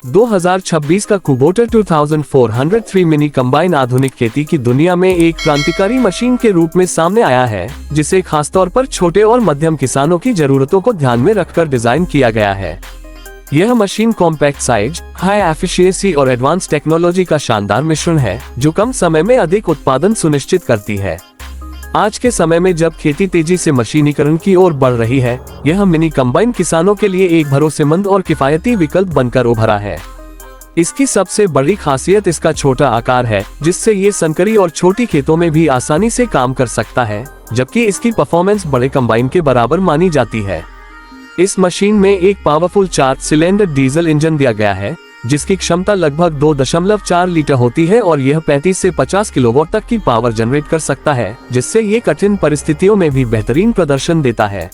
2026 का Kubota 2403 mini combine आधुनिक खेती की दुनिया में एक क्रांतिकारी मशीन के रूप में सामने आया है, जिसे खासतौर पर छोटे और मध्यम किसानों की जरूरतों को ध्यान में रखकर डिजाइन किया गया है। यह machine compact size, high efficiency और एडवांस टेक्नोलॉजी का शानदार मिश्रण है, जो कम समय में अधिक उत्पादन सुनिश्चित करती है। आज के समय में जब खेती तेजी से मशीनीकरण की ओर बढ़ रही है, यह मिनी कंबाइन किसानों के लिए एक भरोसेमंद और किफायती विकल्प बनकर उभरा है। इसकी सबसे बड़ी खासियत इसका छोटा आकार है, जिससे ये संकरी और छोटी खेतों में भी आसानी से काम कर सकता है, जबकि इसकी परफॉर्मेंस बड़े कंबाइन के बराबर मानी जाती है। इस मशीन में एक पावरफुल 4 सिलेंडर डीजल इंजन दिया गया है, जिसकी क्षमता लगभग 2.4 लीटर होती है और यह 35 से 50 किलोवाट तक की पावर जनरेट कर सकता है, जिससे ये कठिन परिस्थितियों में भी बेहतरीन प्रदर्शन देता है।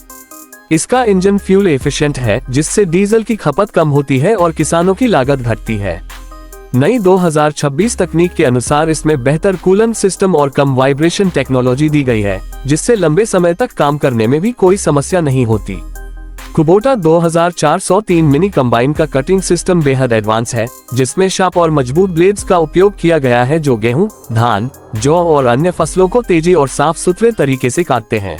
इसका इंजन फ्यूल एफिशिएंट है, जिससे डीजल की खपत कम होती है और किसानों की लागत घटती है। नई 2026 तकनीक के अनुसार इसमें बेहतर कूलेंट सिस्टम और कम वाइब्रेशन टेक्नोलॉजी दी गई है, जिससे लंबे समय तक काम करने में भी कोई समस्या नहीं होती। कुबोटा 2403 मिनी कंबाइन का कटिंग सिस्टम बेहद एडवांस है, जिसमें शार्प और मजबूत ब्लेड्स का उपयोग किया गया है, जो गेहूं, धान, जौ और अन्य फसलों को तेजी और साफ सुथरे तरीके से काटते हैं।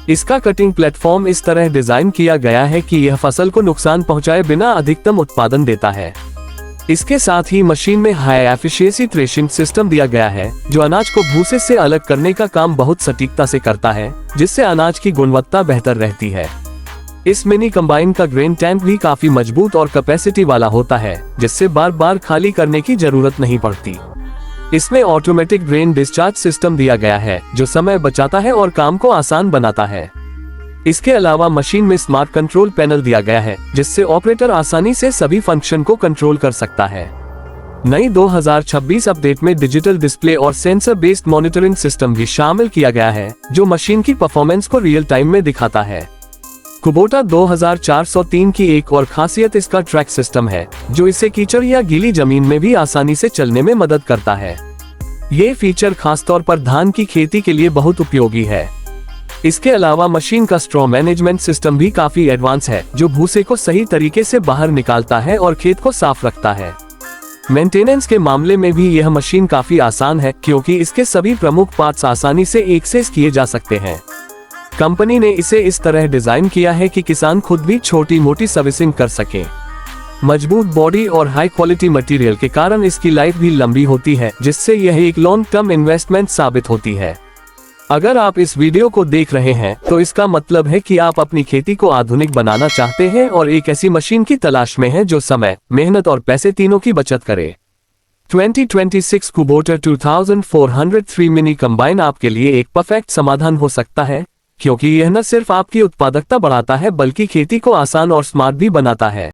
इसका कटिंग प्लेटफॉर्म इस तरह डिजाइन किया गया है कि यह फसल को नुकसान पहुंचाए बिना अधिकतम उत्पादन देता है। इसके साथ ही मशीन में हाई एफिशिएंसी थ्रेशिंग सिस्टम दिया गया है, जो अनाज को भूसे से अलग करने का काम बहुत सटीकता से करता है, जिससे अनाज की गुणवत्ता बेहतर रहती है। इस मिनी कंबाइन का ग्रेन टैंक भी काफी मजबूत और कैपेसिटी वाला होता है, जिससे बार बार खाली करने की जरूरत नहीं पड़ती। इसमें ऑटोमेटिक ग्रेन डिस्चार्ज सिस्टम दिया गया है, जो समय बचाता है और काम को आसान बनाता है। इसके अलावा मशीन में स्मार्ट कंट्रोल पैनल दिया गया है, जिससे ऑपरेटर आसानी से सभी फंक्शन को कंट्रोल कर सकता है। नई 2026 अपडेट में डिजिटल डिस्प्ले और सेंसर बेस्ड मॉनिटरिंग सिस्टम भी शामिल किया गया है, जो मशीन की परफॉर्मेंस को रियल टाइम में दिखाता है। कुबोटा 2403 की एक और खासियत इसका ट्रैक सिस्टम है, जो इसे कीचड़ या गीली जमीन में भी आसानी से चलने में मदद करता है। ये फीचर खासतौर पर धान की खेती के लिए बहुत उपयोगी है। इसके अलावा मशीन का स्ट्रॉ मैनेजमेंट सिस्टम भी काफी एडवांस है, जो भूसे को सही तरीके से बाहर निकालता है और खेत को साफ रखता है। मेंटेनेंस के मामले में भी यह मशीन काफी आसान है, क्योंकि इसके सभी प्रमुख पार्ट्स आसानी से एक्सेस किए जा सकते हैं। कंपनी ने इसे इस तरह डिजाइन किया है कि किसान खुद भी छोटी मोटी सर्विसिंग कर सके। मजबूत बॉडी और हाई क्वालिटी मटेरियल के कारण इसकी लाइफ भी लंबी होती है, जिससे यह एक लॉन्ग टर्म इन्वेस्टमेंट साबित होती है। अगर आप इस वीडियो को देख रहे हैं, तो इसका मतलब है कि आप अपनी खेती को आधुनिक बनाना चाहते हैं और एक ऐसी मशीन की तलाश में हैं जो समय, मेहनत और पैसे तीनों की बचत करे। 2026 कुबोटा 2403 मिनी कंबाइन आपके लिए एक परफेक्ट समाधान हो सकता है, क्योंकि यह न सिर्फ आपकी उत्पादकता बढ़ाता है, बल्कि खेती को आसान और स्मार्ट भी बनाता है।